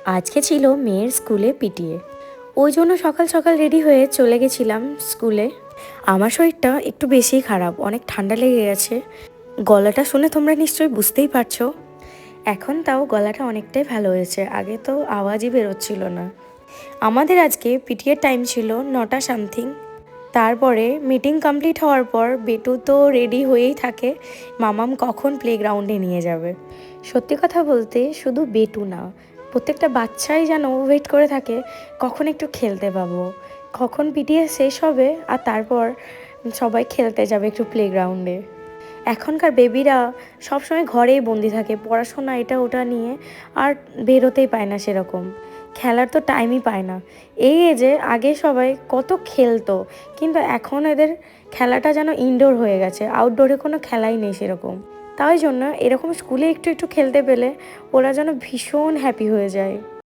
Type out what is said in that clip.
আজকে ছিল মেয়ের স্কুলে পিটিএ, ওই জন্য সকাল সকাল রেডি হয়ে চলে গেছিলাম স্কুলে। আমার শরীরটা একটু বেশিই খারাপ, অনেক ঠান্ডা লেগে গেছে। গলাটা শুনে তোমরা নিশ্চয়ই বুঝতেই পারছো। এখন তাও গলাটা অনেকটাই ভালো হয়েছে, আগে তো আওয়াজই বেরোচ্ছিল না। আমাদের আজকে পিটিএর টাইম ছিল 9টা সামথিং। তারপরে মিটিং কমপ্লিট হওয়ার পর বেটু তো রেডি হয়েই থাকে মামাম কখন প্লেগ্রাউন্ডে নিয়ে যাবে। সত্যি কথা বলতে শুধু বেটু না, প্রত্যেকটা বাচ্চাই যেন ওয়েট করে থাকে কখন একটু খেলতে পাবো, কখন পিটিএ শেষ হবে আর তারপর সবাই খেলতে যাবে একটু প্লেগ্রাউন্ডে। এখনকার বেবিরা সবসময় ঘরেই বন্দি থাকে, পড়াশোনা এটা ওটা নিয়ে আর বেরোতেই পায় না, সেরকম খেলার তো টাইমই পায় না। এই এজে আগে সবাই কত খেলতো, কিন্তু এখন এদের খেলাটা যেন ইনডোর হয়ে গেছে, আউটডোরে কোনো খেলাই নেই সেরকম। তাই জন্য এরকম স্কুলে একটু একটু খেলতে পেলে ওরা যেন ভীষণ হ্যাপি হয়ে যায়।